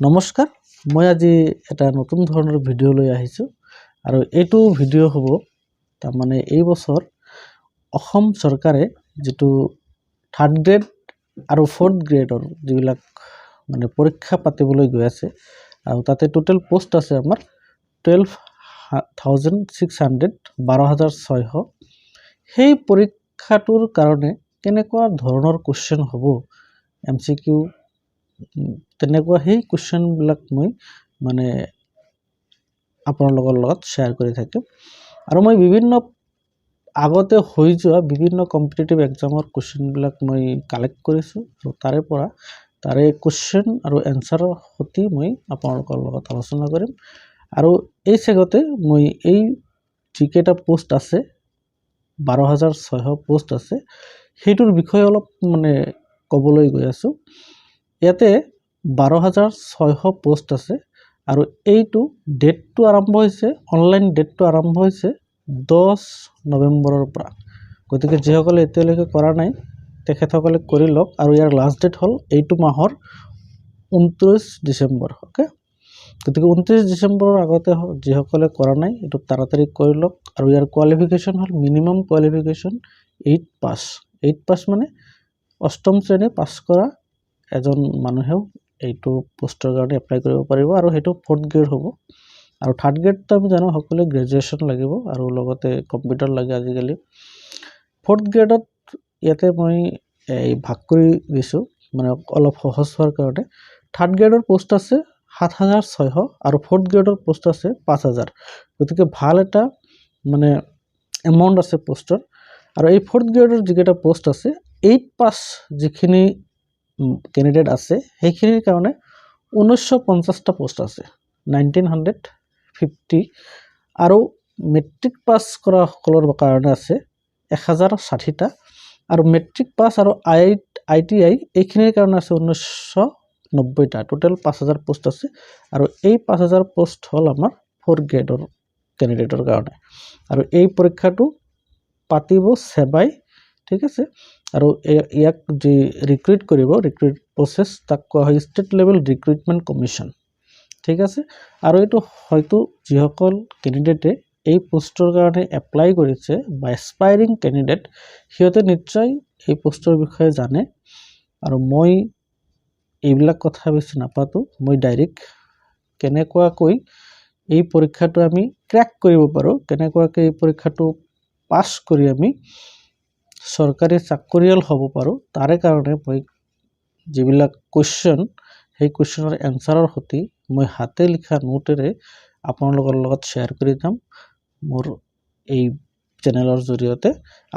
নমস্কাৰ, মই আজি এটা নতুন ধৰণৰ ভিডিঅ' লৈ আহিছোঁ আৰু এইটো ভিডিঅ' হ'ব তাৰমানে এই বছৰ অসম চৰকাৰে যেটো 3rd গ্ৰেড আৰু 4th গ্ৰেডৰ যিবিলাক মানে পৰীক্ষা পাতিবলৈ গৈ আছে আৰু তাতে টোটাল পোষ্ট আছে আমাৰ 12,600 12,600 সেই পৰীক্ষাটোৰ কাৰণে কেনেকুৱা ধৰণৰ কোৱেশ্চন হ'ব এমসিকিউ তেনেকুৱা সেই কোৱেশ্চন বিলাক মই মানে আপোনালোকৰ লগত শেয়াৰ কৰি থাকিম আৰু মই বিভিন্ন আগতে হৈ যোৱা বিভিন্ন কম্পিটিটিভ এক্সামৰ কোৱেশ্চন বিলাক মই কালেক্ট কৰিছো আৰু তাৰে কোৱেশ্চন আৰু এনসাৰৰ সতি মই আপোনালোকৰ লগত আলোচনা কৰিম আৰু এই সেগতে মই এই যিকেটা পোষ্ট আছে 12,600 পোষ্ট আছে হেইটোৰ বিষয়ে অলপ মানে কবলৈ গৈ আছো ইয়াতে 12,600 পোষ্ট আছে আৰু এইটো ডেটটো আৰম্ভ হৈছে অনলাইন ডেটটো আৰম্ভ হৈছে 10 নৱেম্বৰৰ পৰা গতিকে যেসকলে এতিয়ালৈকে কৰা নাই তেখেতসকলে কৰি লওক আৰু ইয়াৰ লাষ্ট ডেট হল এইটো মাহৰ 29 ডিসেম্বৰ ওকে গতিকে 29 ডিসেম্বৰৰ আগতে যেসকলে কৰা নাই এটো তাড়াতাড়ি কৰি লওক আৰু ইয়াৰ কোৱালিফিকেশন হল মিনিমাম কোৱালিফিকেশন 8 পাস মানে অষ্টম শ্ৰেণী পাস কৰা এজন মানুহেও এইটো পোষ্টৰ কাৰণে এপ্লাই কৰিব পাৰিব আৰু হেতু 4th গ্ৰেড হ'ব আৰু 3rd গ্ৰেড তো আমি জানো সকলে গ্ৰেজুৱেচন লাগিব আৰু লগতে কম্পিউটাৰ লাগে আজিকালি 4th গ্ৰেডত ইয়াতে মই এই ভাগ কৰি দিছো মানে অলপ সহজ হোৱাৰ কাৰণে 3rd গ্ৰেডৰ পোষ্ট আছে 7,600 আৰু 4th গ্ৰেডৰ পোষ্ট আছে 5,000 গতিকে ভাল এটা মানে এমাউন্ট আছে পোষ্টৰ আৰু এই 4th গ্ৰেডৰ যিকেটা পোষ্ট আছে 8 পাস যিখিনি ক্যান্ডিডেট আছে সেইখিনিৰ কাৰণে 1950 টা পোষ্ট আছে 1950 আৰু মেট্ৰিক পাস কৰা সকলৰ কাৰণে আছে 1060 টা আৰু মেট্ৰিক পাস আৰু আইটিআই এইখিনিৰ কাৰণে আছে 1990 টা টোটাল 5,000 পোষ্ট আছে আৰু এই 5,000 পোষ্ট হল আমাৰ 4th গ্ৰেডৰ ক্যান্ডিডেটৰ কাৰণে আৰু এই পৰীক্ষাটো পাতিব সেবাই ঠিক আছে আৰু ইয়াক যে ৰিক্ৰুট কৰিব ৰিক্ৰুট প্ৰসেস তাক কোৱা হয় ষ্টেট লেভেল ৰিক্ৰুটমেন্ট কমিশন ঠিক আছে আৰু এটো হয়তো যিসকল ক্যান্ডিডেটে এই পোষ্টৰ কাৰণে এপ্লাই কৰিছে বা এসপাইৰিং ক্যান্ডিডেট হিয়তে নিশ্চয় এই পোষ্টৰ বিষয়ে জানে আৰু মই এইবিলাক কথা বেছি নাপাতো মই ডাইৰেক্ট কেনেকুৱাকৈ এই পৰীক্ষাটো আমি ক্ৰ্যাক কৰিব পাৰো কেনেকুৱাকৈ এই পৰীক্ষাটো পাস কৰি আমি সৰকাৰি চাকৰিয়াল হ'ব পাৰো তাৰে কাৰণে মই যিবিলাক কোৱেশ্চন সেই কোৱেশ্চনৰ এনসাৰৰ সতি মই হাতে লিখা নোটেৰে আপোনালোকৰ লগত শেয়াৰ কৰি যাম মোৰ এই চেনেলৰ জৰিয়তে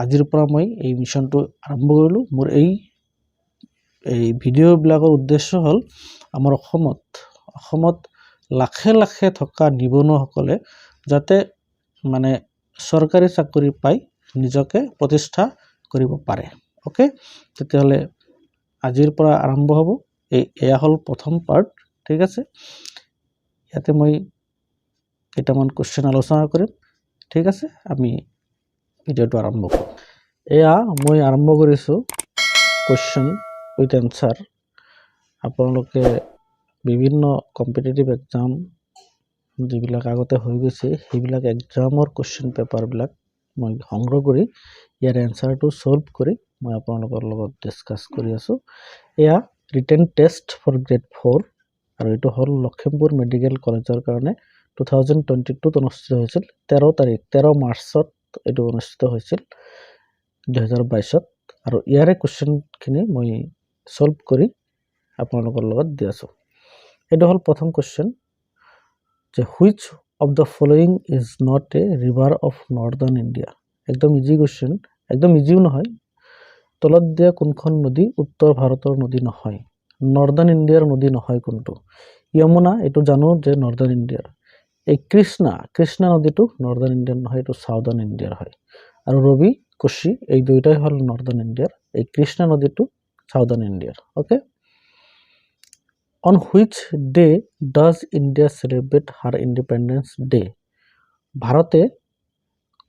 আজিৰ পৰা মই এই মিশনটো আৰম্ভ কৰিলো মোৰ এই ভিডিঅ' বিলাকৰ উদ্দেশ্য হল আমাৰ অসমত লাখে লাখে থকা নিবনুৱাসকলে যাতে মানে সৰকাৰি চাকৰি পাই নিজকে প্ৰতিষ্ঠা কৰিব পাৰে ওকে তেতিয়াহলে আজিৰ পৰা আৰম্ভ হ'ব এয়া হল প্ৰথম পাৰ্ট ঠিক আছে ইয়াতে মই কেইটামান কোৱেশ্চন আলোচনা কৰিম ঠিক আছে আমি ভিডিঅটো আৰম্ভ কৰিম এয়া মই আৰম্ভ কৰিছো কোৱেশ্চন উইথ এনসাৰ আপোনালোকে বিভিন্ন কম্পিটিটিভ এক্সাম যিবিলাক আগতে হৈ গৈছে সেইবিলাক এক্সামৰ কোৱেশ্চন পেপাৰ বিলাক মই সংগ্ৰহ কৰি ইয়াৰ এনসাৰটো সলভ কৰি মই আপোনালোকৰ লগত ডিসকাস কৰি আছো এয়া ৰিটেন টেষ্ট ফৰ গ্ৰেড 4 আৰু এটো হল লখিমপুৰ মেডিকেল কলেজৰ কাৰণে 2022 অনুষ্ঠিত হৈছিল 13 মাৰ্চত এটো অনুষ্ঠিত হৈছিল 2022 আৰু ইয়াৰে কোৱেশ্চন খিনি মই সলভ কৰি আপোনালোকৰ লগত দি আছো এটো হল প্ৰথম কোৱেশ্চন যে which of the following is not a river of northern India একদম ইজি কোৱেশ্চন একদম ইজিও নহয় তলত দিয়া কোনখন নদী উত্তৰ ভাৰতৰ নদী নহয় নৰ্দাৰ্ন ইন্ডিয়াৰ নদী নহয় কোনটো যমুনা এটো জানো যে নৰ্দাৰ্ন ইন্ডিয়াৰ এই কৃষ্ণা নদীটো নৰ্দাৰ্ন ইন্ডিয়াৰ নহয় এটো সাউদাৰ্ন ইন্ডিয়াৰ হয় আৰু ৰবি কোশি এই দুইটাই হল নৰ্দাৰ্ন ইন্ডিয়াৰ এই কৃষ্ণা নদীটো সাউদাৰ্ন ইন্ডিয়াৰ okay on which day does India celebrate her independence day ভারতে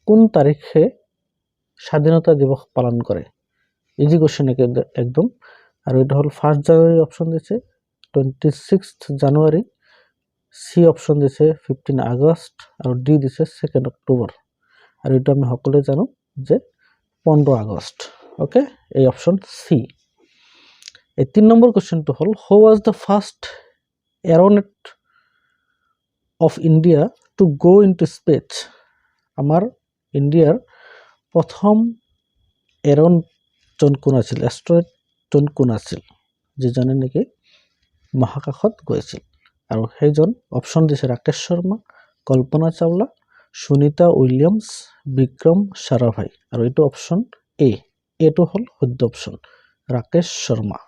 কোন তারিখে স্বাধীনতা দিবস পালন করে ইজি কোশ্চেন একদম আর এটা হল 1 জানুয়ারি অপশন দিয়েছে 26 জানুৱাৰী, চি অপশ্যন দিছে 15 আগষ্ট আৰু ডি দিছে 2 অক্টোবৰ। আৰু এইটো আমি সকলোৱে জানো যে 15 আগষ্ট। অ'কে, এই অপশ্যন চি। এই 3 নম্বৰ কুৱেশ্যনটো হ'ল, who was the first astronaut of India to go' in to space? আমাৰ ইণ্ডিয়াৰ প্ৰথম এৰ'নজন কোন আছিল, এষ্ট্ৰইডজন কোন আছিল, যিজনে নেকি মহাকাশত গৈছিল? আৰু সেইজন অপশ্যন দিছে ৰাকেশ শৰ্মা, কল্পনা চাওলা, সুনীতা উইলিয়ামছ, বিক্ৰম সাৰাভাই। আৰু এইটো অপশ্যন এ, এইটো হ'ল শুদ্ধ অপশ্যন, ৰাকেশ শৰ্মা।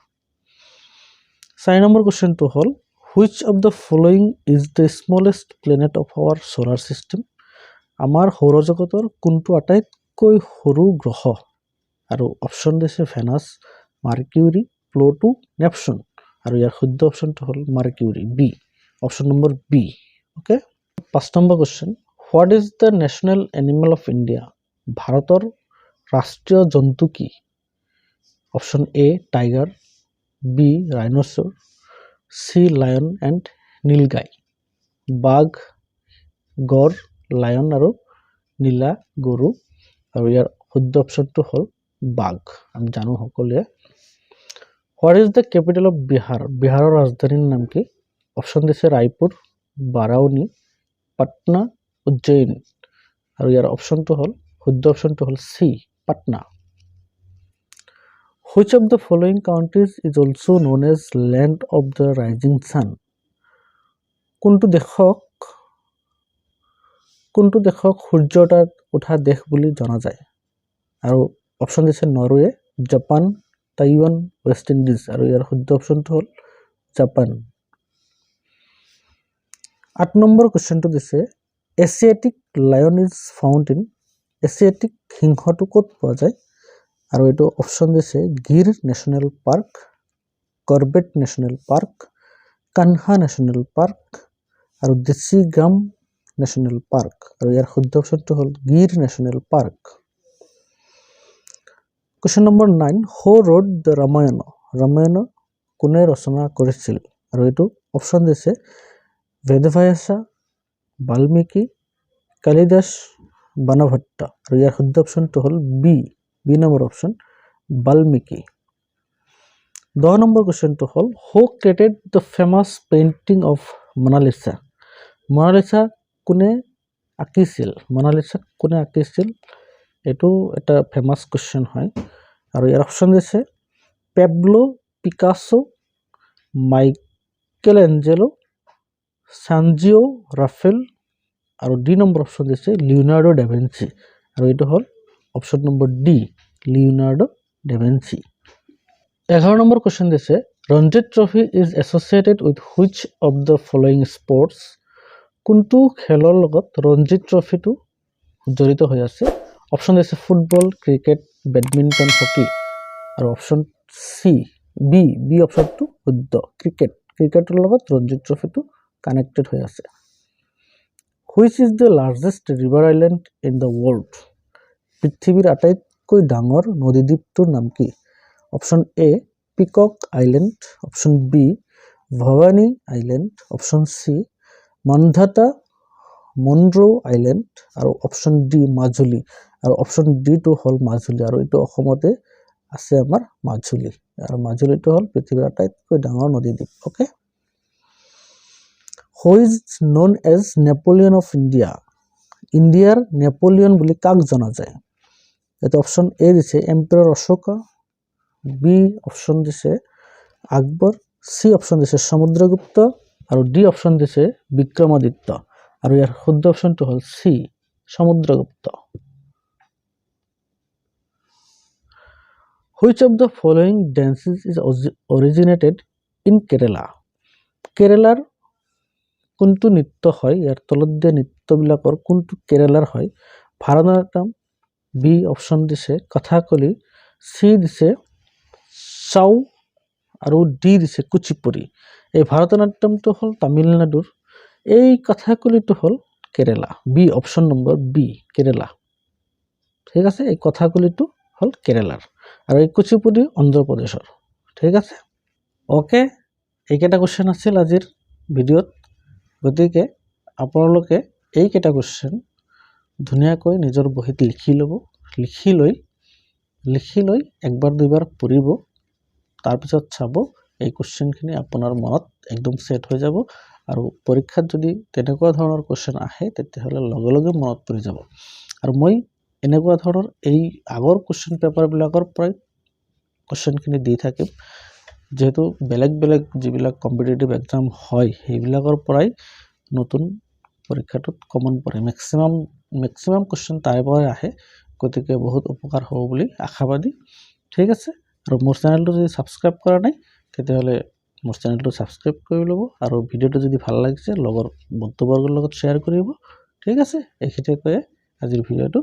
4 নম্বৰ কুৱেশ্যনটো হ'ল, which of the following is the smallest planet of our solar system? আমাৰ সৌৰজগতৰ কোনটো আটাইতকৈ সৰু গ্ৰহ? আৰু অপশ্যন দিছে ভেনাছ, মাৰ্কিউৰী, প্লুটো, নেপচুন। আৰু ইয়াৰ শুদ্ধ অপশ্যনটো হ'ল Mercury, B, option number B. Okay, 5 number question, what is the national animal of India? ভাৰতৰ ৰাষ্ট্ৰীয় জন্তু কি? Option A tiger, B rhinoceros, C lion and nilgai. বাঘ, গড়, লায়ন আৰু নীলা গৰু। আৰু ইয়াৰ শুদ্ধ অপশ্যনটো হ'ল বাঘ, আমি জানো সকলোৱে। What is the capital of Bihar? বিহাৰৰ ৰাজধানীৰ নাম কি? অপশ্যন দিছে ৰায়পুৰ, বাৰাউনী, পাটনা, উজ্জয়িন। আৰু ইয়াৰ অপশ্যনটো হ'ল, শুদ্ধ অপশ্যনটো হ'ল C, Patna. Which of the following countries is also' known as land of the rising sun? কোনটো দেশক সূৰ্যৰ তাত উঠা দেশ বুলি জনা যায়? আৰু অপশ্যন দিছে Norway, Japan, Taiwan, West Indies. আৰু ইয়াৰ শুদ্ধ অপশ্যনটো হ'ল জাপান। 8 নম্বৰ কুৱেশ্যনটো দিছে, Asiatic lion is found in? Asiatic সিংহটো ক'ত পোৱা যায়? আৰু এইটো অপশ্যন দিছে Gir national park, Corbett national park, Kanha national park আৰু দেশীগ্ৰাম নেশ্যনেল পাৰ্ক। আৰু ইয়াৰ শুদ্ধ অপশ্যনটো হ'ল Gir national park. Question number 9, who wrote the Ramayana? Ramayana কোনে ৰচনা কৰিছিল? আৰু এইটো অপশ্যন দিছে বেদব্যাসা, বাল্মীকি, কালিদাস, বাণভট্ট। আৰু ইয়াৰ শুদ্ধ অপশ্যনটো হ'ল B number option, Valmiki. 10 number কুৱেশ্যনটো হ'ল, who created the famous painting of Mona Lisa? Mona Lisa কোনে আঁকিছিল? মনালিছাক কোনে আঁকিছিল? এইটো এটা ফেমাছ কুৱেশ্যন হয়। আৰু ইয়াৰ অপশ্যন দিছে Pablo Picasso, Michelangelo, Sanzio Raphael. আৰু ডি নম্বৰ অপশ্যন দিছে লিওনাৰ্ডো ডা ভিঞ্চি। আৰু এইটো হ'ল option number D, Leonardo da Vinci. 11 number question দিছে, Ranjit trophy is associated with which of the following sports? কোনটো খেলৰ লগত ৰঞ্জিত ট্ৰফিটো জড়িত হৈ আছে? অপশ্যন দিছে ফুটবল, ক্ৰিকেট, বেডমিণ্টন, হকী। আৰু অপশ্যন চি, বি অপশ্যনটো শুদ্ধ, ক্ৰিকেটৰ লগত ৰঞ্জিত ট্ৰফিটো কানেক্টেড হৈ আছে। Which is the largest river island in the world? পৃথিৱীৰ আটাইতকৈ ডাঙৰ নদীদ্বীপটোৰ নাম কি? Option A peacock island, option B Bhavani island, option C Mandhata Munroe island আৰু অপশ্যন ডি মাজুলী। আৰু অপশ্যন ডিটো হ'ল মাজুলী। আৰু এইটো অসমতে আছে আমাৰ মাজুলী। আৰু মাজুলীটো হ'ল পৃথিৱীৰ আটাইতকৈ ডাঙৰ নদীদ্বীপ। Okay, who is known as Napoleon of India? ইণ্ডিয়াৰ নেপোলিয়ন বুলি কাক জনা যায়? এইটো অপশ্যন এ দিছে এম্পায়াৰ অশোকা, বি অপশ্যন দিছে আকবৰ, চি অপশ্যন দিছে সমুদ্ৰগুপ্ত আৰু ডি অপশ্যন দিছে বিক্ৰমাদিত্য। আৰু ইয়াৰ শুদ্ধ অপশ্যনটো হ'ল C, Samudragupta. Which of the following dances is originated in Kerala? কেৰেলাৰ কোনটো নৃত্য হয়? ইয়াৰ তলত দিয়া নৃত্যবিলাকৰ কোনটো কেৰেলাৰ হয়? ভাৰতনাট্যম, বি অপশ্যন দিছে কথাকলি, চি দিছে চাউ আৰু ডি দিছে কুচিপুড়ি। এই ভাৰতনাট্যমটো হ'ল তামিলনাডুৰ, এই কথাকলিটো হ'ল কেৰেলা, বি অপশ্যন নম্বৰ বি কেৰেলা। ঠিক আছে, এই কথাকলিটো হ'ল কেৰেলাৰ আৰু এই কুচিপুড়ি অন্ধ্ৰপ্ৰদেশৰ। ঠিক আছে, অ'কে, এইকেইটা কুৱেশ্যন আছিল আজিৰ ভিডিঅ'ত। গতিকে আপোনালোকে এইকেইটা কুৱেশ্যন ধুনীয়াকৈ নিজৰ বহীত লিখি ল'ব। লিখি লৈ একবাৰ দুইবাৰ পঢ়িব, তাৰপিছত চাব এই কুৱেশ্যনখিনি আপোনাৰ মনত একদম ছেট হৈ যাব। আৰু পৰীক্ষাত যদি তেনেকুৱা ধৰণৰ কুৱেশ্যন আহে তেতিয়াহ'লে লগে লগে মনত পৰি যাব। আৰু মই এনেকুৱা ধৰণৰ এই আগৰ কুৱেশ্যন পেপাৰবিলাকৰ পৰাই কুৱেশ্যনখিনি দি থাকিম, যিহেতু বেলেগ বেলেগ যিবিলাক কম্পিটিটিভ এক্সাম হয় সেইবিলাকৰ পৰাই নতুন পৰীক্ষাটোত কমন পৰে। মেক্সিমাম কুৱেশ্যন তাৰে পৰাই আহে। গতিকে বহুত উপকাৰ হ'ব বুলি আশাবাদী। ঠিক আছে, আৰু মোৰ চেনেলটো যদি ছাবস্ক্ৰাইব কৰা নাই তেতিয়াহ'লে মোৰ চেনেলটো ছাবস্ক্ৰাইব কৰি ল'ব, আৰু ভিডিঅ'টো যদি ভাল লাগিছে লগৰ বন্ধুবৰ্গৰ লগত শ্বেয়াৰ কৰিব। ঠিক আছে, এইখিনিয়ে কৈয়ে আজিৰ ভিডিঅ'টো